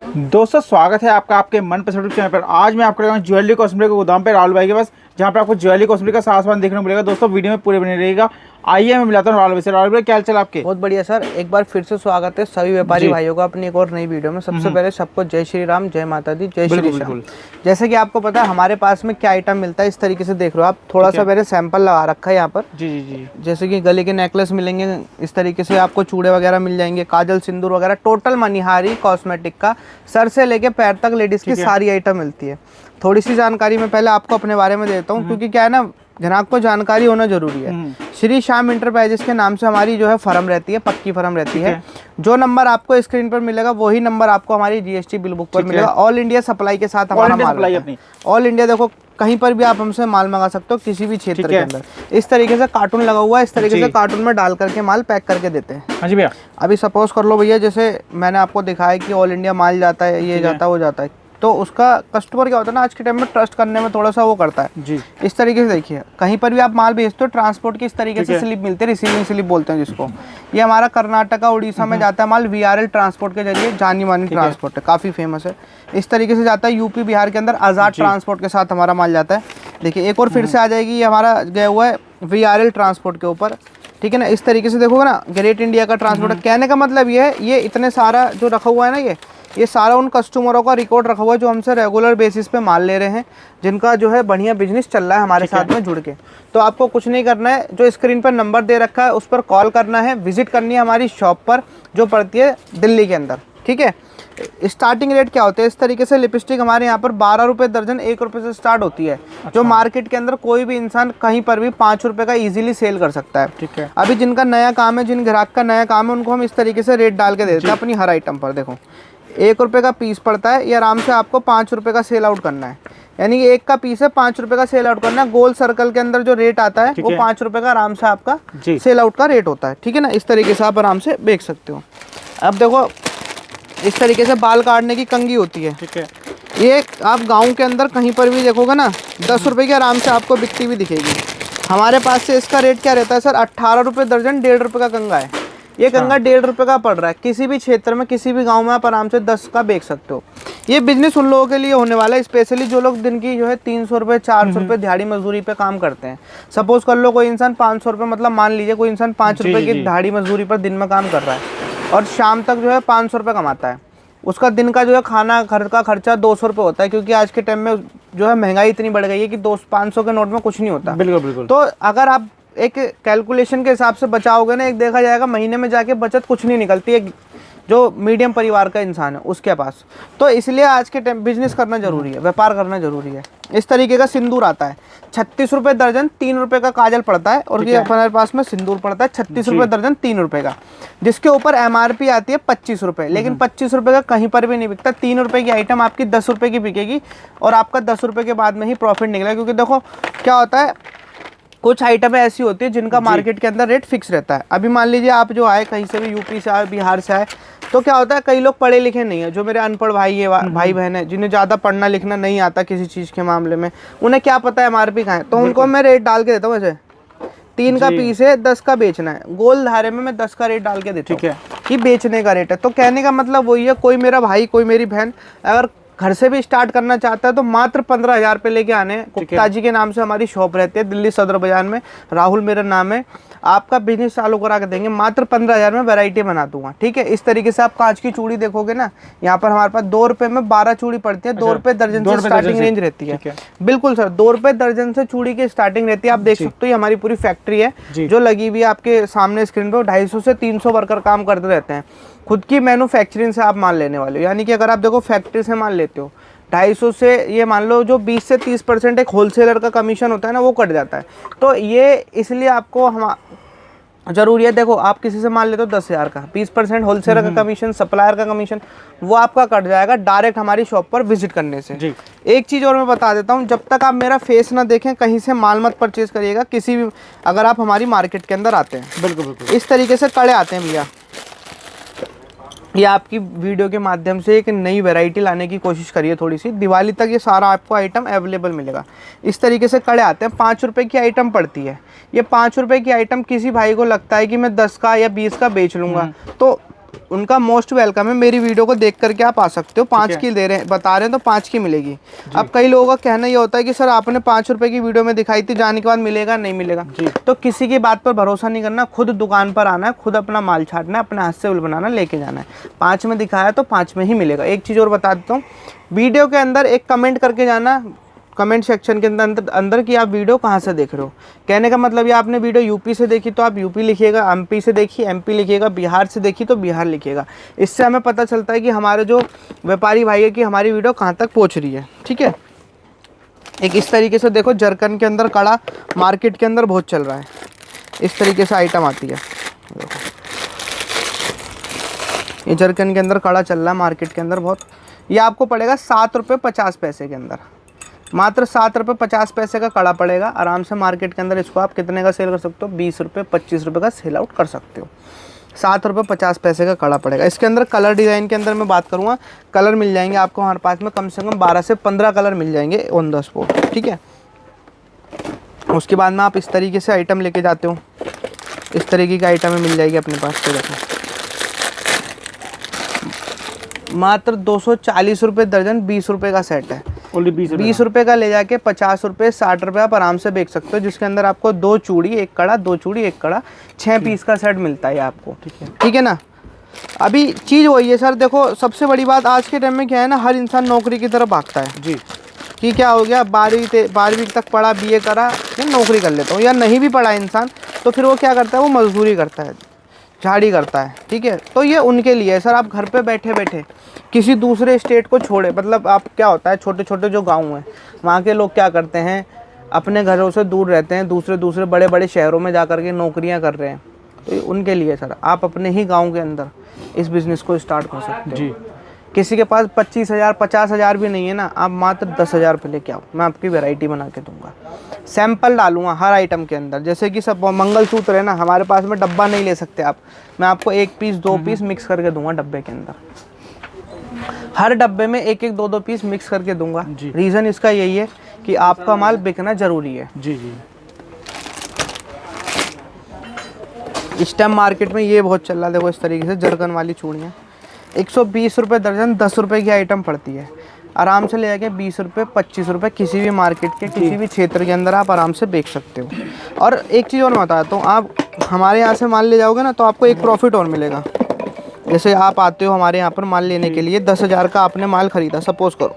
दोस्तों स्वागत है आपका आपके मन पसंद यूट्यूब चैनल पर। आज मैं आपको ज्वेलरी कॉस्मेटिक के गोदाम पे राहुल भाई के पास, जहाँ पे आपको ज्वेलरी कॉस्मेटिक का सारा सामान देखने को मिलेगा। दोस्तों वीडियो में पूरे बने रहेगा। आइए मैं मिलाता हूँ राहुल भाई से। राहुल भाई क्या हाल चाल आपके? बहुत बढ़िया सर, एक बार फिर से स्वागत है सभी व्यापारी भाइयों का अपनी एक और नई वीडियो में। सबसे पहले सबको जय श्री राम, जय माता दी, जय श्री श्याम। जैसे कि आपको पता है हमारे पास में क्या आइटम मिलता है, इस तरीके से देख रहे हो आप। थोड़ा सा मैंने सैंपल लगा रखा है यहाँ पर। जी जी जी। जैसे कि गले के नेकलेस मिलेंगे, इस तरीके से आपको चूड़े वगैरह मिल जाएंगे, काजल सिंदूर वगैरह, टोटल मनिहारी कॉस्मेटिक का सर से लेके पैर तक लेडीज की सारी आइटम मिलती है। थोड़ी सी जानकारी मैं पहले आपको अपने बारे में देता हूँ, क्योंकि क्या है ना, ग्राहक को जानकारी होना जरूरी है। श्री श्याम इंटरप्राइजेस के नाम से हमारी जो है फर्म रहती है, पक्की फर्म रहती है। जो नंबर आपको स्क्रीन पर मिलेगा वही नंबर आपको हमारी जीएसटी बिल बुक पर मिलेगा। ऑल इंडिया सप्लाई के साथ हमारा माल है। ऑल इंडिया देखो, कहीं पर भी आप हमसे माल मंगा सकते हो, किसी भी क्षेत्र के अंदर। इस तरीके से कार्टून लगा हुआ है, इस तरीके से कार्टून में डाल करके माल पैक करके देते हैं। हाँ जी भैया। अभी सपोज कर लो भैया, जैसे मैंने आपको दिखाया कि ऑल इंडिया माल जाता है, ये जाता है, वो जाता है, तो उसका कस्टमर क्या होता है ना, आज के टाइम में ट्रस्ट करने में थोड़ा सा वो करता है जी। इस तरीके से देखिए, कहीं पर भी आप माल भेजते हो, ट्रांसपोर्ट की इस तरीके से स्लिप मिलती है, रिसीविंग स्लिप बोलते हैं जिसको। ये हमारा कर्नाटका उड़ीसा में जाता है माल, वीआरएल ट्रांसपोर्ट के जरिए, जानी मानी ट्रांसपोर्ट है, काफ़ी फेमस है। इस तरीके से जाता है यूपी बिहार के अंदर, आज़ाद ट्रांसपोर्ट के साथ हमारा माल जाता है। देखिए एक और फिर से आ जाएगी, ये हमारा गया हुआ है वीआरएल ट्रांसपोर्ट के ऊपर, ठीक है ना। इस तरीके से देखोगे ना, ग्रेट इंडिया का ट्रांसपोर्ट है। कहने का मतलब ये है, ये इतने सारा जो रखा हुआ है ना, ये सारा उन कस्टमरों का रिकॉर्ड रखा हुआ है जो हमसे रेगुलर बेसिस पे माल ले रहे हैं, जिनका जो है बढ़िया बिजनेस चल रहा है हमारे साथ में जुड़ के। तो आपको कुछ नहीं करना है, जो स्क्रीन पर नंबर दे रखा है उस पर कॉल करना है, विजिट करनी है हमारी शॉप पर जो पड़ती है दिल्ली के अंदर, ठीक है। स्टार्टिंग रेट क्या होते हैं, इस तरीके से लिपस्टिक हमारे यहाँ पर 12 रुपये दर्जन, 1 रुपये से स्टार्ट होती है। जो मार्केट के अंदर कोई भी इंसान कहीं पर भी 5 रुपये का इजीली सेल कर सकता है, ठीक है। अभी जिनका नया काम है, जिन ग्राहक का नया काम है, उनको हम इस तरीके से रेट डाल के देते हैं अपनी हर आइटम पर। देखो 1 रुपये का पीस पड़ता है, ये आराम से आपको 5 रुपये का सेल आउट करना है, यानी कि एक का पीस है 5 रुपये का सेल आउट करना है। गोल सर्कल के अंदर जो रेट आता है वो 5 रुपये का आराम से आपका सेल आउट का रेट होता है, ठीक है ना। इस तरीके से आप आराम से बेच सकते हो। अब देखो इस तरीके से बाल काटने की कंघी होती है, ठीक है। ये आप गाँव के अंदर कहीं पर भी देखोगे ना, 10 रुपये की आराम से आपको बिकती भी दिखेगी। हमारे पास से इसका रेट क्या रहता है सर, 18 रुपये दर्जन, 1.5 रुपये का कंघा है। ये कंघा 1.5 रुपये का पड़ रहा है। किसी भी क्षेत्र में, किसी भी गांव में आप आराम से 10 का बेच सकते हो। ये बिजनेस उन लोगों के लिए होने वाला है, स्पेशली जो लोग दिन की जो है 300 रुपये 400 रुपये दिहाड़ी मजदूरी पे काम करते हैं। सपोज कर लो कोई इंसान 500 रुपये, मतलब मान लीजिए कोई इंसान 5 रुपये की दिहाड़ी मजदूरी पर दिन में काम कर रहा है और शाम तक जो है 500 रुपये कमाता है। उसका दिन का जो है खाना घर का खर्चा 200 रुपये होता है, क्योंकि आज के टाइम में जो है महंगाई इतनी बढ़ गई है कि 500 के नोट में कुछ नहीं होता। बिल्कुल बिल्कुल। तो अगर आप एक कैलकुलेशन के हिसाब से बचाओगे ना, एक देखा जाएगा महीने में जाके बचत कुछ नहीं निकलती है जो मीडियम परिवार का इंसान है उसके पास। तो इसलिए आज के टाइम बिजनेस करना जरूरी है, व्यापार करना जरूरी है। इस तरीके का सिंदूर आता है 36 रुपये दर्जन, 3 रुपये का काजल पड़ता है, और ये हमारे पास में सिंदूर पड़ता है 36 रुपये दर्जन, 3 रुपये का, जिसके ऊपर MRP आती है 25 रुपये। लेकिन 25 रुपये का कहीं पर भी नहीं बिकता। 3 रुपये की आइटम आपकी 10 रुपये की बिकेगी और आपका 10 रुपये के बाद में ही प्रॉफिट निकलेगा। क्योंकि देखो क्या होता है, कुछ आइटमें ऐसी होती है जिनका मार्केट के अंदर रेट फिक्स रहता है। अभी मान लीजिए आप जो आए कहीं से भी, यूपी से आए, बिहार से आए, तो क्या होता है, कई लोग पढ़े लिखे नहीं है, जो मेरे अनपढ़ भाई बहन है, जिन्हें ज़्यादा पढ़ना लिखना नहीं आता किसी चीज़ के मामले में, उन्हें क्या पता है MRP कहाँ है, तो उनको मैं रेट डाल के देता हूँ। वैसे 3 का पीस है, 10 का बेचना है, गोल धारे में मैं 10 का रेट डाल के देता हूँ, ठीक है, कि बेचने का रेट है। तो कहने का मतलब वही है, कोई मेरा भाई, कोई मेरी बहन अगर घर से भी स्टार्ट करना चाहता है तो मात्र 15,000 रुपये लेके आने। गुप्ता जी के नाम से हमारी शॉप रहती है दिल्ली सदर बाजार में, राहुल मेरा नाम है। आपका बिजनेस चालू करा के देंगे, मात्र 15,000 में वैरायटी बना दूंगा, ठीक है। इस तरीके से आप कांच की चूड़ी देखोगे ना, यहाँ पर हमारे पास 2 रुपये में 12 चूड़ी पड़ती है। 2 रुपये दर्जन से स्टार्टिंग रेंज रहती है। बिल्कुल सर, 2 रुपये दर्जन से चूड़ी की स्टार्टिंग रहती है। आप देख सकते हो ये हमारी पूरी फैक्ट्री है जो लगी हुई है आपके सामने स्क्रीन पर। 250 से 300 वर्कर काम करते रहते हैं। खुद की मैन्युफैक्चरिंग से आप माल लेने वाले हो, यानी कि अगर आप देखो फैक्ट्री से माल लेते हो 250 से, ये मान लो जो 20 से 30% एक होलसेलर का कमीशन होता है ना, वो कट जाता है। तो ये इसलिए आपको हम जरूरी है। देखो आप किसी से माल लेते हो 10,000 का, 20% होलसेलर का कमीशन, सप्लायर का कमीशन, वो आपका कट जाएगा डायरेक्ट हमारी शॉप पर विजिट करने से जी। एक चीज़ और मैं बता देता हूँ, जब तक आप मेरा फेस ना देखें कहीं से माल मत परचेज करिएगा किसी भी, अगर आप हमारी मार्केट के अंदर आते हैं। बिल्कुल बिल्कुल। इस तरीके से कड़े आते हैं भैया, ये आपकी वीडियो के माध्यम से एक नई वैरायटी लाने की कोशिश करिए थोड़ी सी। दिवाली तक ये सारा आपको आइटम अवेलेबल मिलेगा। इस तरीके से कड़े आते हैं, 5 रुपये की आइटम पड़ती है। ये 5 रुपये की आइटम किसी भाई को लगता है कि मैं 10 का या 20 का बेच लूँगा, तो उनका मोस्ट वेलकम है। मेरी वीडियो को देख करके आप आ सकते हो। 5 की दे रहे हैं, बता रहे हैं, तो 5 की मिलेगी। अब कई लोगों का कहना ये होता है कि सर आपने 5 रुपए की वीडियो में दिखाई थी, जाने के बाद मिलेगा नहीं मिलेगा। तो किसी की बात पर भरोसा नहीं करना, खुद दुकान पर आना है, खुद अपना माल छाटना है, अपने हाथ से बिल बनाना, लेके जाना है। 5 में दिखाया तो 5 में ही मिलेगा। एक चीज़ और बता देता हूँ, वीडियो के अंदर एक कमेंट करके जाना, कमेंट सेक्शन के अंदर कि आप वीडियो कहाँ से देख रहे हो। कहने का मतलब ये आपने वीडियो यूपी से देखी तो आप यूपी लिखिएगा, एमपी से देखी एमपी लिखिएगा, बिहार से देखी तो बिहार लिखिएगा। इससे हमें पता चलता है कि हमारे जो व्यापारी भाई है कि हमारी वीडियो कहाँ तक पहुँच रही है। ठीक है, एक इस तरीके से देखो, जरकन के अंदर कड़ा मार्केट के अंदर बहुत चल रहा है। इस तरीके से आइटम आती है, देखो ये जरकन के अंदर कड़ा चल रहा है मार्केट के अंदर बहुत। ये आपको पड़ेगा 7 रुपये 50 पैसे के अंदर, मात्र 7 रुपये 50 पैसे का कड़ा पड़ेगा। आराम से मार्केट के अंदर इसको आप कितने का सेल कर सकते हो, 20 रुपये 25 रुपये का सेल आउट कर सकते हो। 7 रुपये 50 पैसे का कड़ा पड़ेगा। इसके अंदर कलर डिज़ाइन के अंदर मैं बात करूँगा, कलर मिल जाएंगे आपको हमारे पास में कम से कम 12 से 15 कलर मिल जाएंगे ऑन द स्पॉट। ठीक है, उसके बाद में आप इस तरीके से आइटम लेके जाते हो, इस तरीके की आइटमें मिल जाएगी अपने पास से। देखो मात्र 240 रुपये दर्जन, 20 रुपये का सेट है। 20 रुपये का ले जाके 50 रुपये 60 रुपये आप आराम से बेच सकते हो, जिसके अंदर आपको 2 चूड़ी 1 कड़ा, 2 चूड़ी 1 कड़ा, 6 पीस का सेट मिलता है आपको। ठीक है ना। अभी चीज़ वही है सर, देखो सबसे बड़ी बात आज के टाइम में क्या है ना, हर इंसान नौकरी की तरफ भागता है जी। कि क्या हो गया, 12वीं तक पढ़ा, BA करा, फिर नौकरी कर लेता हूँ, या नहीं भी पढ़ा इंसान तो फिर वो क्या करता है, वो मजदूरी करता है, झाड़ी करता है। ठीक है, तो ये उनके लिए है सर। आप घर पे बैठे बैठे किसी दूसरे स्टेट को छोड़े, मतलब आप क्या होता है, छोटे छोटे जो गांव हैं वहाँ के लोग क्या करते हैं, अपने घरों से दूर रहते हैं, दूसरे बड़े बड़े शहरों में जा कर के नौकरियाँ कर रहे हैं। तो ये उनके लिए सर, आप अपने ही गाँव के अंदर इस बिज़नेस को स्टार्ट कर सकते हो जी। किसी के पास 25,000 50,000 भी नहीं है ना, आप मात्र 10,000 पे लेके आओ, मैं आपकी वैरायटी बना के दूंगा। सैंपल डालूंगा हर आइटम के अंदर, जैसे कि सब मंगलसूत्र है ना, हमारे पास में डब्बा नहीं ले सकते आप, मैं आपको 1 पीस 2 पीस मिक्स करके दूंगा डब्बे के अंदर। हर डब्बे में 1-1 2-2 पीस मिक्स करके दूंगा। रीज़न इसका यही है कि आपका माल बिकना जरूरी है जी। इस टाइम मार्केट में ये बहुत चल रहा है, देखो इस तरीके से जरकन वाली चूड़ियाँ 120 रुपये दर्जन, 10 रुपये की आइटम पड़ती है। आराम से ले जाके 20 रुपये 25 रुपये किसी भी मार्केट के किसी भी क्षेत्र के अंदर आप आराम से बेच सकते हो। और एक चीज़ और मैं बताता हूँ, आप हमारे यहाँ से माल ले जाओगे ना तो आपको एक प्रॉफिट और मिलेगा। जैसे आप आते हो हमारे यहाँ पर माल लेने के लिए, 10,000 का आपने माल ख़रीदा, सपोज़ करो,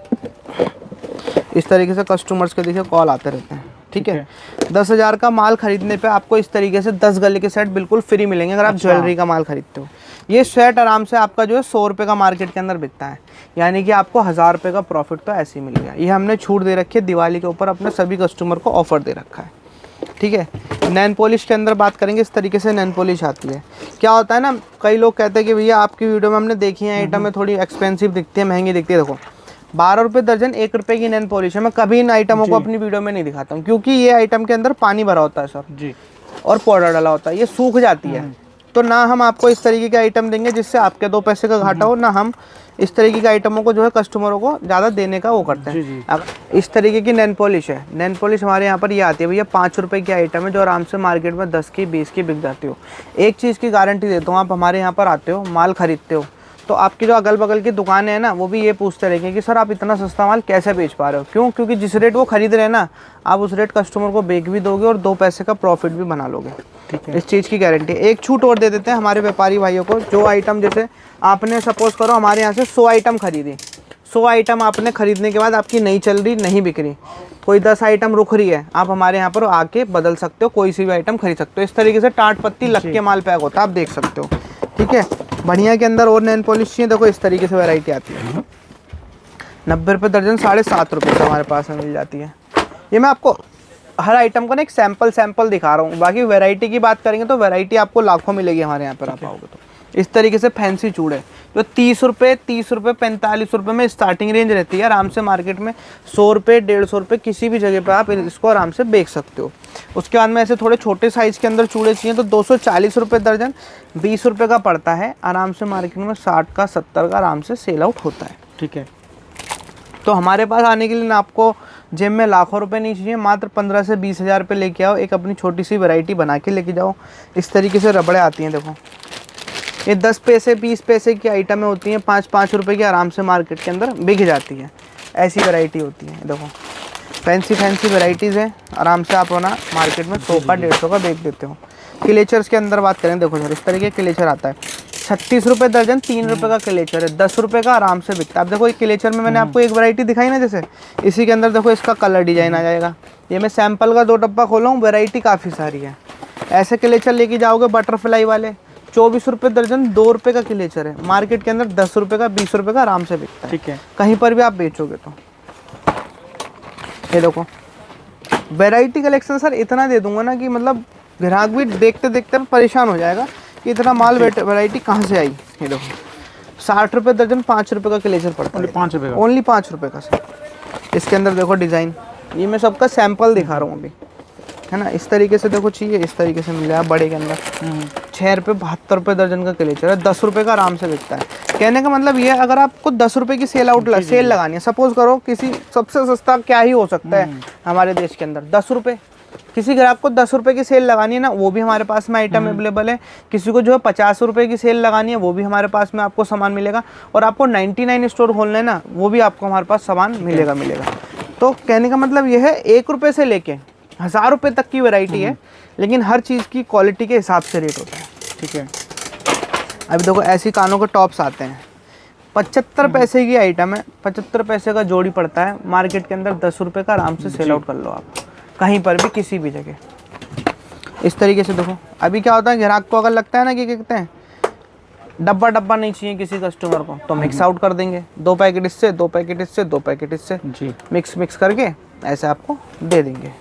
इस तरीके से कस्टमर्स के देखिए कॉल आते रहते हैं। ठीक है, 10,000 का माल खरीदने पे आपको इस तरीके से 10 गले के सेट बिल्कुल फ्री मिलेंगे अगर आप ज्वेलरी का माल खरीदते हो। ये सेट आराम से आपका जो है 100 रुपये का मार्केट के अंदर बिकता है, यानी कि आपको 1000 रुपये का प्रॉफिट तो ऐसे ही मिल गया। ये हमने छूट दे रखी है दिवाली के ऊपर, अपने सभी कस्टमर को ऑफर दे रखा है। ठीक है, नैन पॉलिश के अंदर बात करेंगे, इस तरीके से नैन पॉलिश आती है। क्या होता है ना, कई लोग कहते हैं कि भैया आपकी वीडियो में हमने देखी है आइटम में थोड़ी एक्सपेंसिव दिखती है, महंगी दिखती है। देखो 12 रुपये दर्जन, 1 रुपये की नैन पॉलिश है। मैं कभी इन आइटमों को अपनी वीडियो में नहीं दिखाता हूँ, क्योंकि ये आइटम के अंदर पानी भरा होता है सर जी, और पाउडर डाला होता है, ये सूख जाती है। तो ना हम आपको इस तरीके के आइटम देंगे जिससे आपके 2 पैसे का घाटा हो, ना हम इस तरीके के आइटमों को जो है कस्टमरों को ज़्यादा देने का वो करते हैं। इस तरीके की नैन पॉलिश है, नैन पॉलिश हमारे यहाँ पर ये आती है भैया 5 रुपये की आइटम है, जो आराम से मार्केट में 10 की 20 की बिक जाती हो। एक चीज़ की गारंटी देता हूँ, आप हमारे यहाँ पर आते हो, माल खरीदते हो, तो आपकी जो अगल बगल की दुकानें हैं ना, वो भी ये पूछते रहेंगे कि सर आप इतना सस्ता माल कैसे बेच पा रहे हो। क्यों? क्योंकि जिस रेट वो खरीद रहे हैं ना, आप उस रेट कस्टमर को बेच भी दोगे और 2 पैसे का प्रॉफिट भी बना लोगे। ठीक है, इस चीज़ की गारंटी। एक छूट और दे देते हैं हमारे व्यापारी भाइयों को, जो आइटम जैसे आपने सपोज करो हमारे यहाँ से 100 आइटम खरीदी, 100 आइटम आपने खरीदने के बाद आपकी नहीं चल रही, नहीं बिक रही, कोई 10 आइटम रुक रही है, आप हमारे यहाँ पर आके बदल सकते हो, कोई सी भी आइटम खरीद सकते हो। इस तरीके से टाट पत्ती लग के माल पैक होता है, आप देख सकते हो। ठीक है, बढ़िया के अंदर और नैन पॉलिश चाहिए, देखो इस तरीके से वैरायटी आती है। 90 रुपये दर्जन, 7.5 रुपये से हमारे पास में मिल जाती है। ये मैं आपको हर आइटम का ना एक सैंपल दिखा रहा हूँ, बाकी वैरायटी की बात करेंगे तो वैरायटी आपको लाखों मिलेगी हमारे यहाँ पर आप आओगे तो। इस तरीके से फैंसी चूड़े जो 30 रुपये 45 रुपये में स्टार्टिंग रेंज रहती है, आराम से मार्केट में 100 रुपये 150 रुपये किसी भी जगह पर आप इसको आराम से बेच सकते हो। उसके बाद में ऐसे थोड़े छोटे साइज़ के अंदर चूड़े चाहिए तो 240 रुपये दर्जन, 20 रुपये का पड़ता है, आराम से मार्केट में 60 का 70 का आराम से सेल आउट होता है। ठीक है, तो हमारे पास आने के लिए ना आपको जेब में लाखों रुपए नहीं चाहिए, मात्र 15 से 20,000 रुपये लेके आओ, एक अपनी छोटी सी वैरायटी बना के लेके जाओ। इस तरीके से रबड़े आती हैं, देखो ये 10 पैसे 20 पैसे की आइटमें होती हैं, 5-5 रुपए की आराम से मार्केट के अंदर बिक जाती है। ऐसी वैरायटी होती है। देखो फैंसी वैरायटीज़ हैं, आराम से आप ना मार्केट में 100 का 150 का बेच देते हो। क्लेचर्स के अंदर बात करें, देखो सर इस तरीके का क्लेचर आता है, 36 रुपये दर्जन, 3 रुपये का क्लेचर है, 10 रुपये का आराम से बिकता है। अब देखो एक क्लेचर में मैंने आपको एक वैरायटी दिखाई ना, जैसे इसी के अंदर देखो इसका कलर डिजाइन आ जाएगा। ये मैं सैंपल का 2 डब्बा खोला हूँ, वैरायटी काफ़ी सारी है। ऐसे क्लेचर लेके जाओगे बटरफ्लाई वाले, 24 रुपये दर्जन, 2 रुपये का क्लेचर है, मार्केट के अंदर 10 रुपये का 20 रुपये का आराम से बिकता है। ठीक है, कहीं पर भी आप बेचोगे तो। ये देखो वैरायटी कलेक्शन सर इतना दे दूंगा ना कि मतलब ग्राहक भी देखते देखते परेशान हो जाएगा कि इतना माल वैरायटी कहाँ से आई। ये देखो 60 रुपये दर्जन, 5 रुपये का क्लेचर पड़ता है, 5 रुपये का, ओनली 5 रुपये का सर। इसके अंदर देखो डिज़ाइन, ये मैं सबका सैंपल दिखा रहा हूँ अभी, है ना। इस तरीके से देखो चाहिए, इस तरीके से मिल जाएगा बड़े के अंदर। 6 रुपये 72 रुपये दर्जन का क्लेचर है, 10 रुपये का आराम से बिकता है। कहने का मतलब ये, अगर आपको 10 रुपये की सेल लगानी है, सपोज करो किसी सबसे सस्ता क्या ही हो सकता है हमारे देश के अंदर, 10 रुपये। किसी ग्राहक को 10 रुपये की सेल लगानी है ना, वो भी हमारे पास में आइटम अवेलेबल है। किसी को जो है 50 रुपये की सेल लगानी है, वो भी हमारे पास में आपको सामान मिलेगा। और आपको 99 स्टोर खोलना है ना, वो भी आपको हमारे पास सामान मिलेगा। तो कहने का मतलब ये है 1 रुपये से लेके 1000 रुपये तक की वैरायटी है, लेकिन हर चीज़ की क्वालिटी के हिसाब से रेट होता है। ठीक है, अभी देखो ऐसी कानों के टॉप्स आते हैं, 75 पैसे की आइटम है, 75 पैसे का जोड़ी पड़ता है, मार्केट के अंदर 10 रुपये का आराम से सेल आउट कर लो आप, कहीं पर भी किसी भी जगह। इस तरीके से देखो, अभी क्या होता है ग्राहक को अगर लगता है ना कि क्या कहते हैं डब्बा नहीं चाहिए किसी कस्टमर को, तो मिक्स आउट कर देंगे, 2 पैकेट इससे, 2 पैकेट इससे, 2 पैकेट इससे जी, मिक्स करके ऐसे आपको दे देंगे।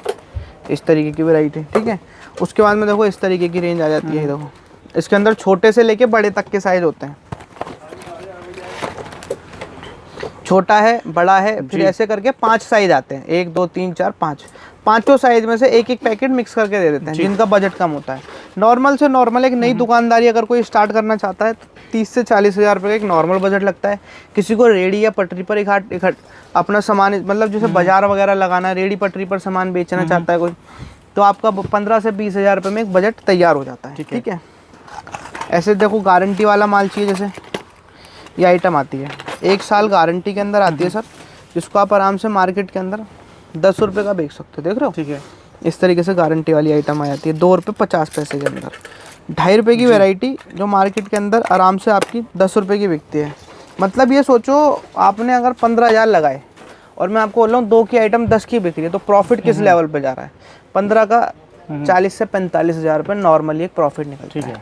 इस तरीके की वैरायटी, ठीक है। उसके बाद में देखो इस तरीके की रेंज आ जाती है। देखो इसके अंदर छोटे से लेके बड़े तक के साइज होते हैं, छोटा है, बड़ा है, फिर ऐसे करके 5 साइज आते हैं, 1 2 3 4 5, पांचों साइज में से एक पैकेट मिक्स करके दे देते हैं, जिनका बजट कम होता है। नॉर्मल से नॉर्मल एक नई दुकानदारी अगर कोई स्टार्ट करना चाहता है तो 30 से 40 हज़ार रुपये का एक नॉर्मल बजट लगता है। किसी को रेडी या पटरी पर एक अपना सामान, मतलब जैसे बाजार वगैरह लगाना, रेडी पटरी पर सामान बेचना चाहता है कोई, तो आपका 15 से 20 हज़ार रुपये में एक बजट तैयार हो जाता है। ठीक है। ऐसे देखो गारंटी वाला माल चाहिए, जैसे ये आइटम आती है 1 साल गारंटी के अंदर आती है सर, जिसको आप आराम से मार्केट के अंदर 10 रुपये का बेच सकते हो। देख रहे हो, ठीक है। इस तरीके से गारंटी वाली आइटम आ जाती है 2 रुपये 50 पैसे के अंदर। 2.5 रुपये की वैरायटी जो मार्केट के अंदर आराम से आपकी 10 रुपये की बिकती है। मतलब ये सोचो आपने अगर 15,000 लगाए और मैं आपको बोल रहा हूँ 2 की आइटम 10 की बिक रही है, तो प्रॉफिट किस लेवल पे जा रहा है? 15 का 40 से 45 हज़ार रुपये नॉर्मली एक प्रॉफिट निकलता है।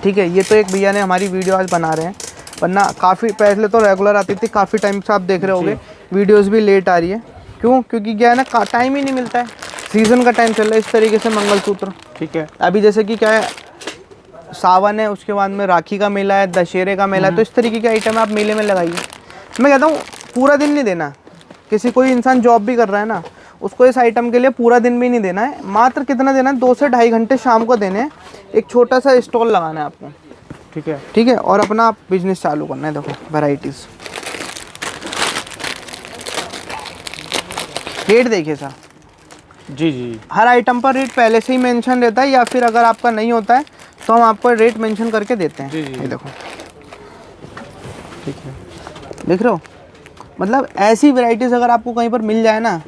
ठीक है। ये तो एक भैया ने हमारी वीडियो आज बना रहे हैं, वरना काफ़ी पहले तो रेगुलर आती थी, काफ़ी टाइम से आप देख रहे होंगे वीडियोस भी लेट आ रही है। क्यों? क्योंकि क्या है ना, टाइम ही नहीं मिलता है, सीज़न का टाइम चल रहा है। इस तरीके से मंगलसूत्र, ठीक है, अभी जैसे कि क्या है सावन है, उसके बाद में राखी का मेला है, दशहरे का मेला है, तो इस तरीके के आइटम आप मेले में लगाइए। मैं कहता हूँ पूरा दिन नहीं देना, किसी कोई इंसान जॉब भी कर रहा है ना, उसको इस आइटम के लिए पूरा दिन भी नहीं देना है, मात्र कितना देना है 2 से 2.5 घंटे शाम को देने हैं। एक छोटा सा स्टॉल लगाना है आपको, ठीक है, ठीक है, और अपना बिजनेस चालू करना है। देखो वैराइटीज़, रेट देखिए सर, जी जी, हर आइटम पर रेट पहले से ही मेंशन रहता है, या फिर अगर आपका नहीं होता है तो हम आपको रेट मेंशन करके देते हैं। ये देखो, ठीक है, देख रहे हो, मतलब ऐसी वैराइटीज़ अगर आपको कहीं पर मिल जाए ना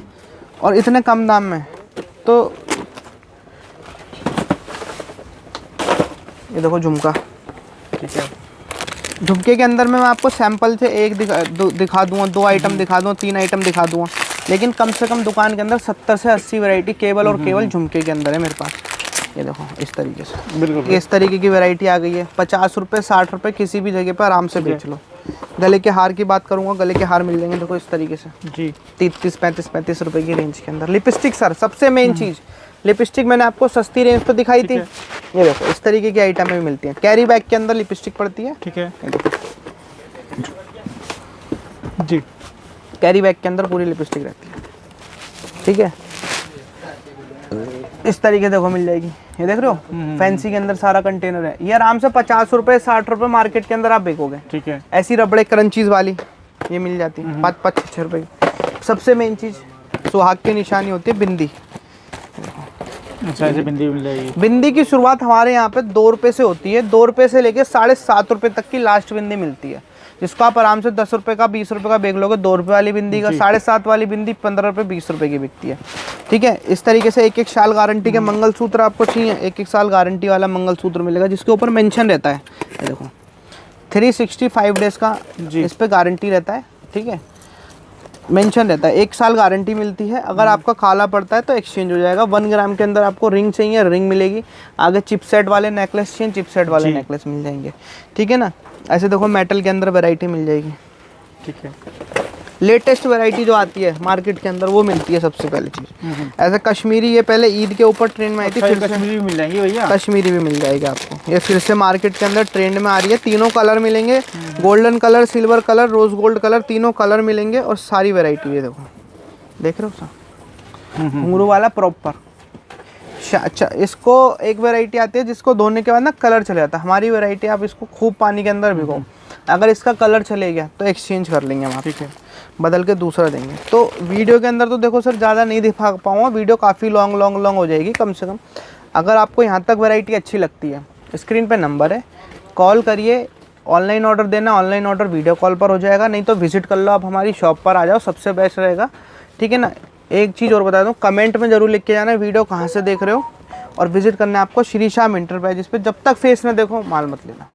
और इतने कम दाम में, तो ये देखो झुमका, ठीक है, झुमके के अंदर में मैं आपको सैंपल से एक दिखा दूँगा, 2 आइटम दिखा दूँगा, 3 आइटम दिखा दूँगा, लेकिन कम से कम दुकान के अंदर 70 से 80 वैरायटी केवल और केवल झुमके के अंदर है मेरे पास। ये देखो इस तरीके से, बिल्कुल इस तरीके की वैरायटी आ गई है। 50 रुपये 60 रुपये किसी भी जगह पर आराम से बेच लो। गले के हार की बात करूँगा, गले के हार मिल जाएंगे देखो इस तरीके से जी, 30-35 रुपये की रेंज के अंदर। लिपस्टिक सर, सबसे मेन चीज़ लिपस्टिक, मैंने आपको सस्ती रेंज तो दिखाई थी, ये देखो इस तरीके की आइटम भी मिलती है। कैरी बैग के अंदर लिपस्टिक पड़ती है, ठीक है, जी, कैरी बैग के अंदर पूरी लिपस्टिक रहती है, ठीक है, इस तरीके देखो मिल जाएगी। ये देख रहे हो, फैंसी के अंदर सारा कंटेनर है। ये आराम से 50 रुपये 60 रुपये मार्केट के अंदर आप बेचोगे, ठीक है। ऐसी रबड़े क्रंचीज वाली ये मिल जाती है 5-6 रुपये की। सबसे मेन चीज़ सुहाग की निशानी होती है बिंदी, अच्छा, ऐसे बिंदी मिल जाएगी। बिंदी की शुरुआत हमारे यहाँ पे 2 रुपये से होती है, 2 रुपये से लेके 7.5 रुपये तक की लास्ट बिंदी मिलती है, जिसको आप आराम से 10 रुपये का 20 रुपये का बेच लोगे। 2 रुपये वाली बिंदी का 7.5 वाली बिंदी 15 रुपये 20 रुपये की बिकती है। ठीक है, इस तरीके से 1-1 साल गारंटी के मंगलसूत्र आपको चाहिए, 1-1 साल गारंटी वाला मंगलसूत्र मिलेगा, जिसके ऊपर मेंशन रहता है, ये देखो 365 डेज का इस पे गारंटी रहता है। ठीक है, मेंशन रहता है, 1 साल गारंटी मिलती है। अगर आपका काला पड़ता है तो एक्सचेंज हो जाएगा। 1 ग्राम के अंदर आपको रिंग चाहिए, रिंग मिलेगी। आगे चिपसेट वाले नेकलेस चाहिए, चिपसेट वाले नेकलेस मिल जाएंगे। ठीक है ना, ऐसे देखो मेटल के अंदर वैरायटी मिल जाएगी। ठीक है, लेटेस्ट वैरायटी जो आती है मार्केट के अंदर वो मिलती है सबसे पहले चीज़। ऐसे कश्मीरी, ये पहले ईद के ऊपर ट्रेंड में आई थी, फिर कश्मीरी भी मिल जाएंगी भैया। कश्मीरी भी मिल जाएगी आपको, ये फिर से मार्केट के अंदर ट्रेंड में आ रही है। तीनों कलर मिलेंगे, golden colour, silver colour, rose gold colour, तीनों कलर मिलेंगे और सारी वैरायटी है। देखो, देख रहे हो सर, घुंघरू वाला प्रॉपर। अच्छा, इसको एक वैरायटी आती है जिसको धोने के बाद ना कलर चले जाता है। हमारी वैरायटी आप इसको खूब पानी के अंदर भिगो, अगर इसका कलर चले गया तो एक्सचेंज कर लेंगे हम, ठीक है, बदल के दूसरा देंगे। तो वीडियो के अंदर तो देखो सर ज़्यादा नहीं दिखा पाऊँगा, वीडियो काफ़ी लॉन्ग हो जाएगी। कम से कम अगर आपको यहाँ तक वैरायटी अच्छी लगती है, स्क्रीन पे नंबर है, कॉल करिए। ऑनलाइन ऑर्डर देना, ऑनलाइन ऑर्डर वीडियो कॉल पर हो जाएगा, नहीं तो विजिट कर लो, आप हमारी शॉप पर आ जाओ, सबसे बेस्ट रहेगा। ठीक है ना। एक चीज़ और बता दूँ, कमेंट में ज़रूर लिख के जाना वीडियो कहाँ से देख रहे हो, और विजिट करना है आपको श्री श्याम इंटरप्राइजेस पे। जब तक फेस न देखो माल मत लेना।